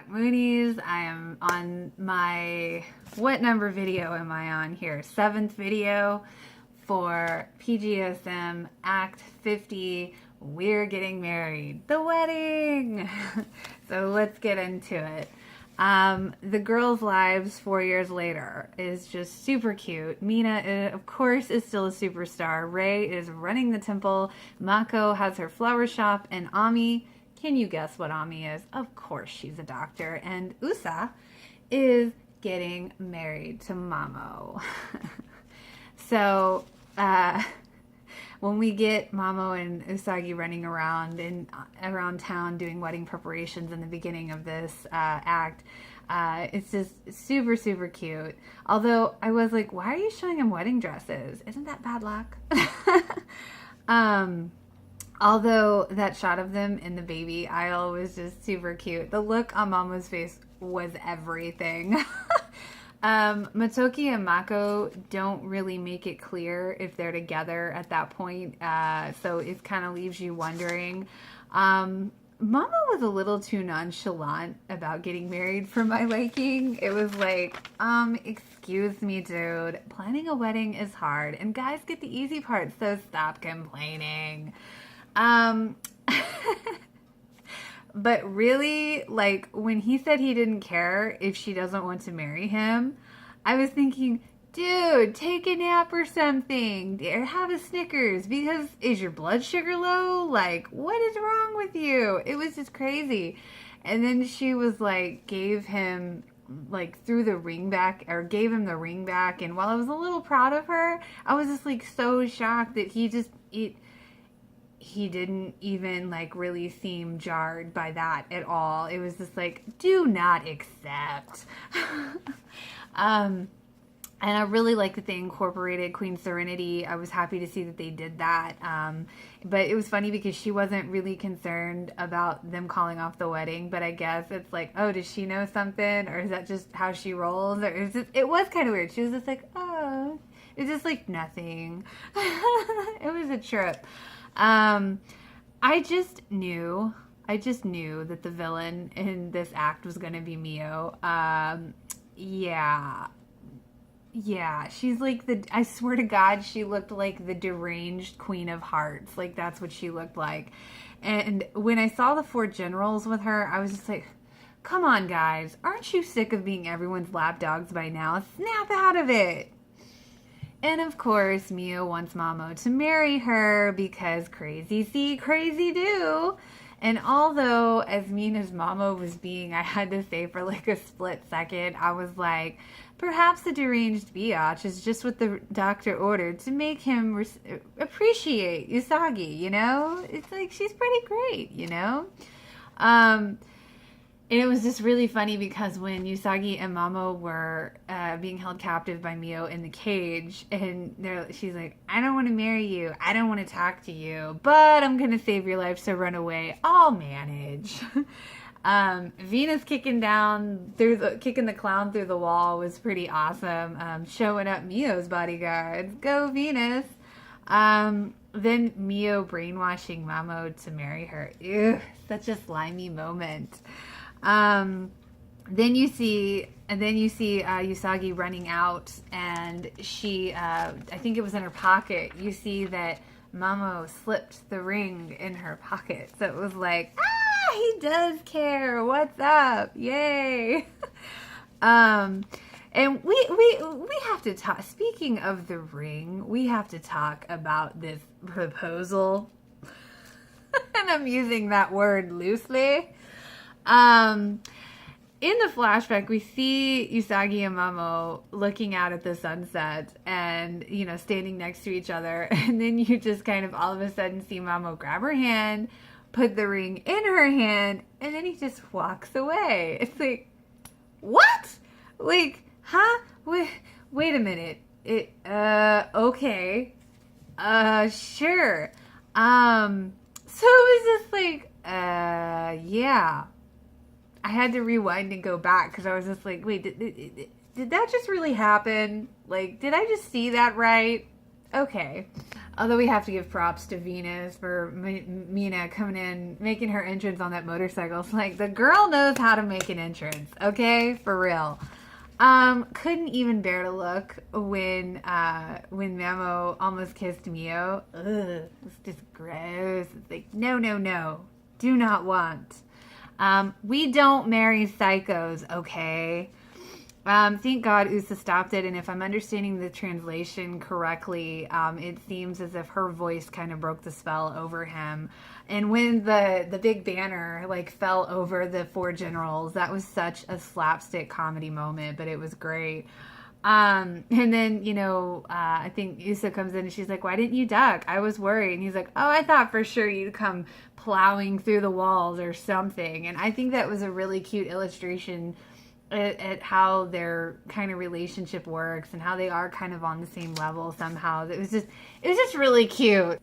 Moonies. I am on my, what number video am I on here? 7th video for PGSM Act 50. We're getting married. The wedding! So let's get into it. The girls' lives 4 years later is just super cute. Mina, of course, is still a superstar. Rei is running the temple. Mako has her flower shop. And Ami, can you guess what Ami is? Of course she's a doctor. And Usa is getting married to Mamo. So, when we get Mamo and Usagi running around town doing wedding preparations in the beginning of this act, it's just super, super cute. Although I was like, why are you showing him wedding dresses? Isn't that bad luck? Although that shot of them in the baby aisle was just super cute. The look on Mama's face was everything. Motoki and Mako don't really make it clear if they're together at that point, so it kind of leaves you wondering. Mama was a little too nonchalant about getting married for my liking. It was like, excuse me, dude. Planning a wedding is hard, and guys get the easy part, so stop complaining. But really, like, when he said he didn't care if she doesn't want to marry him, I was thinking, dude, take a nap or something, or have a Snickers, because is your blood sugar low? Like, what is wrong with you? It was just crazy. And then she was like, gave him the ring back, and while I was a little proud of her, I was just like so shocked that he didn't even like really seem jarred by that at all. It was just like, do not accept. And I really like that they incorporated Queen Serenity. I was happy to see that they did that. But it was funny because she wasn't really concerned about them calling off the wedding. But I guess it's like, oh, does she know something? Or is that just how she rolls? Or it was kind of weird. She was just like, oh, it's just like nothing. It was a trip. I just knew that the villain in this act was going to be Mio. Yeah, she's like I swear to God, she looked like the deranged Queen of Hearts. Like, that's what she looked like. And when I saw the 4 generals with her, I was just like, come on, guys. Aren't you sick of being everyone's lapdogs by now? Snap out of it. And of course, Mio wants Mamo to marry her because crazy see, crazy do. And although as mean as Mamo was being, I had to say for like a split second, I was like, perhaps the deranged biatch is just what the doctor ordered to make him appreciate Usagi, you know? It's like, she's pretty great, you know? And it was just really funny because when Usagi and Mamo were being held captive by Mio in the cage, and she's like, I don't want to marry you. I don't want to talk to you, but I'm going to save your life, so run away. I'll manage. Venus kicking the clown through the wall was pretty awesome. Showing up Mio's bodyguards. Go Venus. Then Mio brainwashing Mamo to marry her. Ew, such a slimy moment. Then you see Usagi running out, and she, I think it was in her pocket. You see that Mamo slipped the ring in her pocket. So it was like, he does care. What's up? Yay. And we have to talk, speaking of the ring, we have to talk about this proposal. And I'm using that word loosely. In the flashback, we see Usagi and Mamo looking out at the sunset and, you know, standing next to each other. And then you just kind of all of a sudden see Mamo grab her hand, put the ring in her hand, and then he just walks away. It's like, what? Like, huh? Wait a minute. Okay. Sure. So it was just like, yeah. I had to rewind and go back because I was just like, wait, did that just really happen? Like, did I just see that right? Okay. Although we have to give props to Venus for Mina coming in, making her entrance on that motorcycle. It's like, the girl knows how to make an entrance, okay? For real. Couldn't even bear to look when Mamo almost kissed Mio. Ugh, it's just gross. It's like, no, no, no. Do not want. We don't marry psychos, okay? Thank God Usa stopped it, and if I'm understanding the translation correctly, it seems as if her voice kind of broke the spell over him. And when the big banner like fell over the four generals, that was such a slapstick comedy moment, but it was great. And then, I think Usa comes in and she's like, why didn't you duck? I was worried. And he's like, oh, I thought for sure you'd come plowing through the walls or something. And I think that was a really cute illustration at how their kind of relationship works and how they are kind of on the same level somehow. It was just really cute.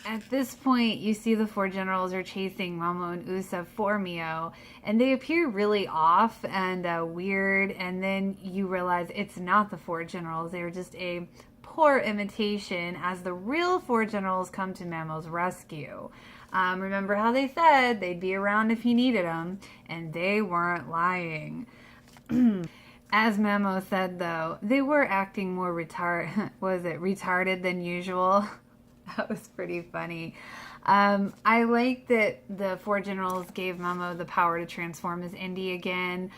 At this point, you see the four generals are chasing Mamo and Usa for Mio, and they appear really off and weird, and then you realize it's not the four generals. They're just a poor imitation as the real four generals come to Mamo's rescue. Remember how they said they'd be around if he needed them, and they weren't lying. As Mamo said, though, they were acting more retarded than usual. That was pretty funny. I like that the four generals gave Mamo the power to transform as Indy again.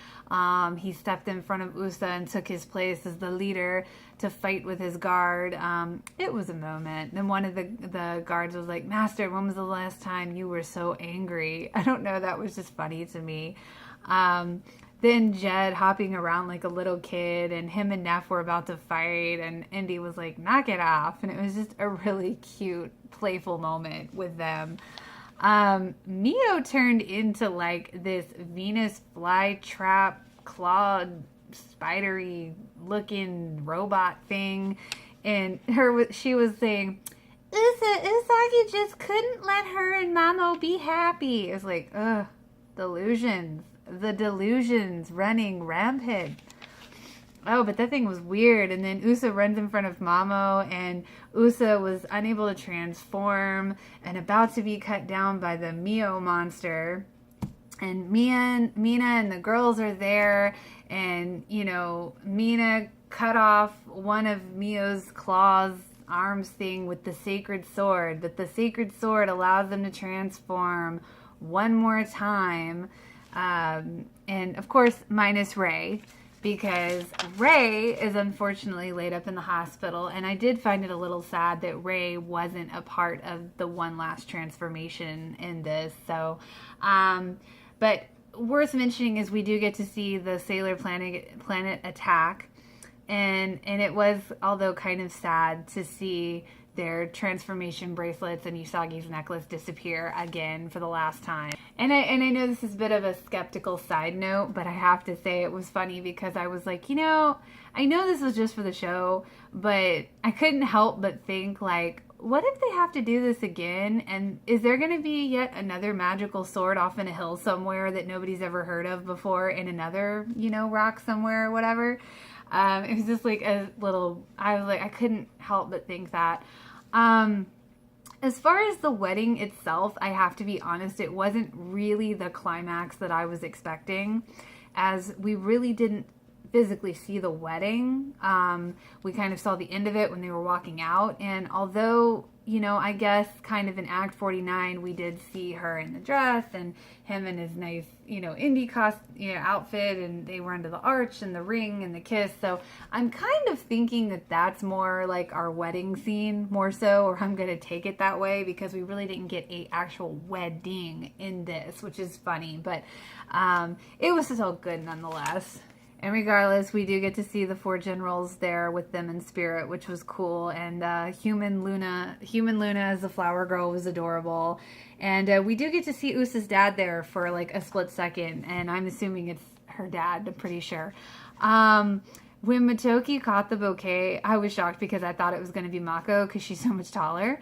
He stepped in front of Usa and took his place as the leader to fight with his guard. It was a moment. Then one of the guards was like, Master, when was the last time you were so angry? I don't know. That was just funny to me. Then Jed hopping around like a little kid, and him and Neff were about to fight, and Indy was like, knock it off. And it was just a really cute, playful moment with them. Mio turned into like this Venus flytrap, clawed, spidery looking robot thing. And she was saying, Usagi just couldn't let her and Mamo be happy. It was like, ugh, delusions. The delusions running rampant. Oh, but that thing was weird. And then Usa runs in front of Mamo, and Usa was unable to transform and about to be cut down by the Mio monster. And Mina and the girls are there, and, Mina cut off one of Mio's claws, arms thing with the sacred sword, but the sacred sword allows them to transform one more time. And of course, minus Ray, because Ray is unfortunately laid up in the hospital. And I did find it a little sad that Ray wasn't a part of the one last transformation in this. So, but worth mentioning is we do get to see the Sailor Planet attack. And it was, although kind of sad to see their transformation bracelets and Usagi's necklace disappear again for the last time. And I know this is a bit of a skeptical side note, but I have to say it was funny because I was like, I know this was just for the show, but I couldn't help but think, like, what if they have to do this again? And is there going to be yet another magical sword off in a hill somewhere that nobody's ever heard of before in another, rock somewhere or whatever? It was just like a little, I was like, I couldn't help but think that. As far as the wedding itself, I have to be honest, it wasn't really the climax that I was expecting, as we really didn't physically see the wedding. We kind of saw the end of it when they were walking out, and although, I guess kind of in Act 49, we did see her in the dress and him in his nice, indie outfit, and they were under the arch and the ring and the kiss. So I'm kind of thinking that that's more like our wedding scene more so, or I'm going to take it that way, because we really didn't get a actual wedding in this, which is funny, but it was still good nonetheless. And regardless, we do get to see the four generals there with them in spirit, which was cool. And human Luna as the flower girl was adorable. And we do get to see Usa's dad there for like a split second. And I'm assuming it's her dad, I'm pretty sure. When Motoki caught the bouquet, I was shocked because I thought it was going to be Mako because she's so much taller.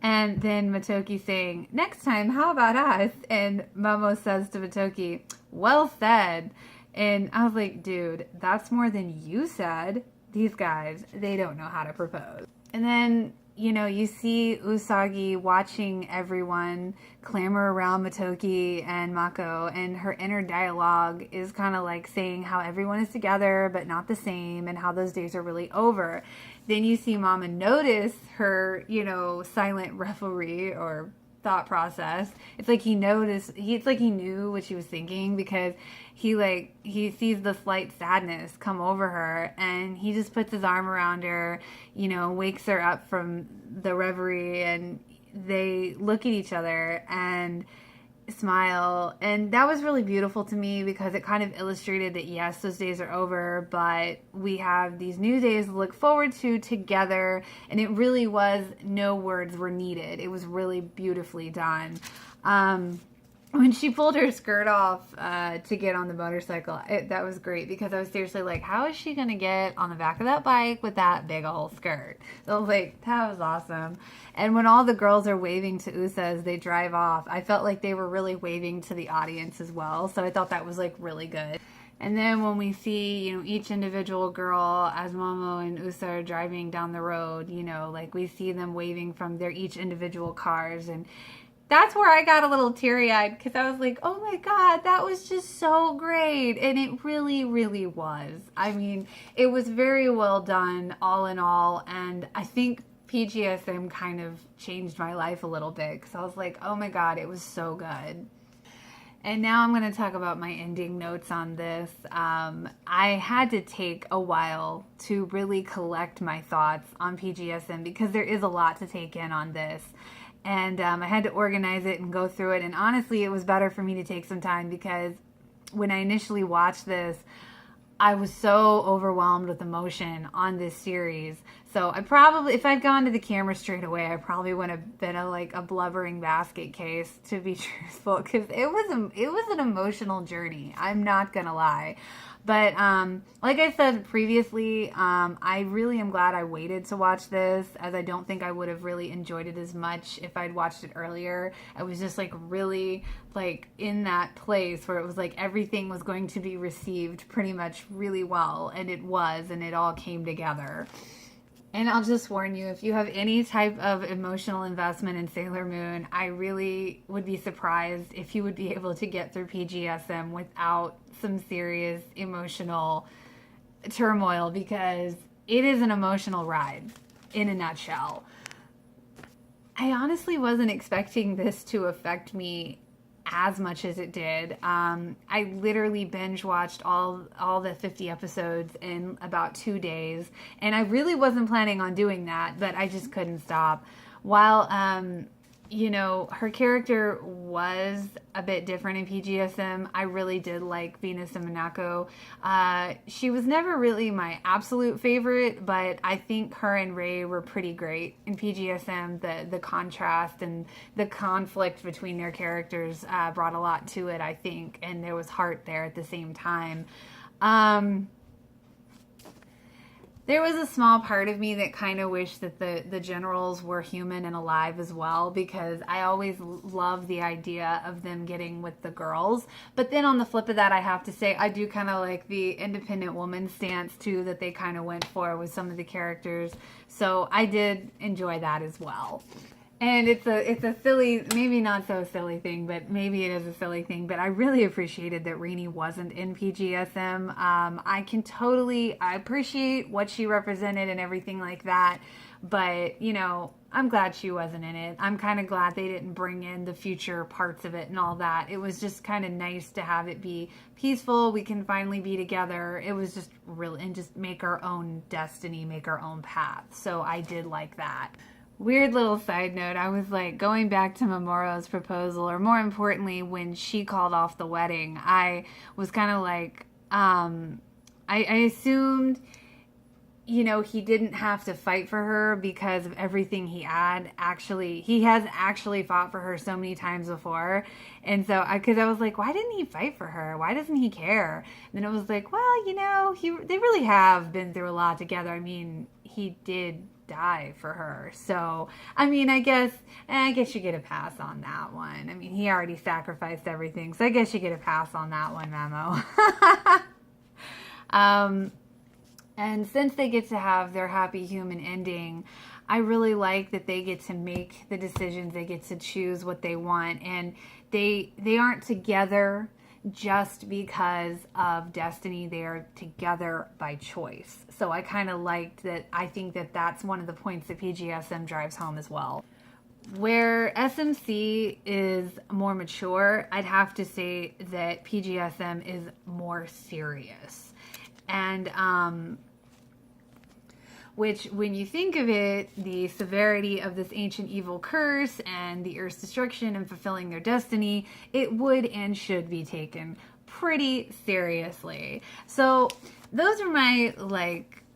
And then Motoki saying, next time, how about us? And Momo says to Motoki, well said. And I was like, dude, that's more than you said. These guys, they don't know how to propose. And then you know, you see Usagi watching everyone clamor around Motoki and Mako, and her inner dialogue is kind of like saying how everyone is together but not the same, and how those days are really over. Then you see Mama notice her, you know, silent revelry or thought process. It's like it's like he knew what she was thinking, because he sees the slight sadness come over her, and he just puts his arm around her, you know, wakes her up from the reverie, and they look at each other and smile. And that was really beautiful to me, because it kind of illustrated that yes, those days are over, but we have these new days to look forward to together. And it really was, no words were needed. It was really beautifully done. When she pulled her skirt off to get on the motorcycle, that was great, because I was seriously like, how is she going to get on the back of that bike with that big old skirt? So I was like, that was awesome. And when all the girls are waving to Usa as they drive off, I felt like they were really waving to the audience as well. So I thought that was like really good. And then when we see, you know, each individual girl as Momo and Usa are driving down the road, you know, like we see them waving from their each individual cars, and that's where I got a little teary-eyed, because I was like, oh my God, that was just so great. And it really, really was. I mean, it was very well done, all in all. And I think PGSM kind of changed my life a little bit, because I was like, oh my God, it was so good. And now I'm going to talk about my ending notes on this. I had to take a while to really collect my thoughts on PGSM, because there is a lot to take in on this. And I had to organize it and go through it. And honestly, it was better for me to take some time, because when I initially watched this, I was so overwhelmed with emotion on this series. So I probably, if I'd gone to the camera straight away, I probably would have been a blubbering basket case, to be truthful, because it was an emotional journey. I'm not gonna lie. But like I said previously, I really am glad I waited to watch this, as I don't think I would have really enjoyed it as much if I'd watched it earlier. I was just like really like in that place where it was like everything was going to be received pretty much really well, and it was, and it all came together. And I'll just warn you, if you have any type of emotional investment in Sailor Moon, I really would be surprised if you would be able to get through PGSM without some serious emotional turmoil, because it is an emotional ride in a nutshell. I honestly wasn't expecting this to affect me as much as it did. I literally binge watched all the 50 episodes in about 2 days, and I really wasn't planning on doing that, but I just couldn't stop. While you know, her character was a bit different in PGSM, I really did like Venus and Minako. She was never really my absolute favorite, but I think her and Ray were pretty great in PGSM. The contrast and the conflict between their characters brought a lot to it, I think, and there was heart there at the same time. There was a small part of me that kind of wished that the generals were human and alive as well, because I always love the idea of them getting with the girls. But then on the flip of that, I have to say, I do kind of like the independent woman stance too that they kind of went for with some of the characters. So I did enjoy that as well. And it's a silly, maybe not so silly thing, but maybe it is a silly thing. But I really appreciated that Rini wasn't in PGSM. I appreciate what she represented and everything like that. But, you know, I'm glad she wasn't in it. I'm kind of glad they didn't bring in the future parts of it and all that. It was just kind of nice to have it be peaceful. We can finally be together. It was just real, and just make our own destiny, make our own path. So I did like that. Weird little side note, I was like going back to Mamoru's proposal, or more importantly, when she called off the wedding, I was kind of like, I assumed, you know, he didn't have to fight for her because of everything he has actually fought for her so many times before. And so, because I was like, why didn't he fight for her? Why doesn't he care? And then it was like, well, you know, they really have been through a lot together. I mean, he did die for her. So, I mean, I guess you get a pass on that one. I mean, he already sacrificed everything. So I guess you get a pass on that one, Memo. And since they get to have their happy human ending, I really like that they get to make the decisions, they get to choose what they want, and they aren't together just because of destiny. They are together by choice. So I kind of liked that. I think that that's one of the points that PGSM drives home as well. Where SMC is more mature, I'd have to say that PGSM is more serious. And which, when you think of it, the severity of this ancient evil curse and the Earth's destruction and fulfilling their destiny, it would and should be taken pretty seriously. So those are my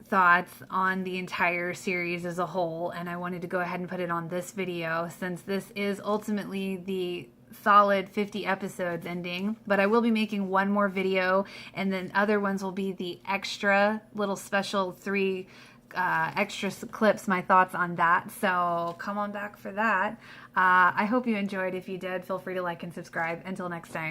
thoughts on the entire series as a whole, and I wanted to go ahead and put it on this video since this is ultimately the solid 50 episodes ending. But I will be making one more video, and then other ones will be the extra little special 3 extra clips, my thoughts on that. So come on back for that. I hope you enjoyed. If you did, feel free to like and subscribe. Until next time.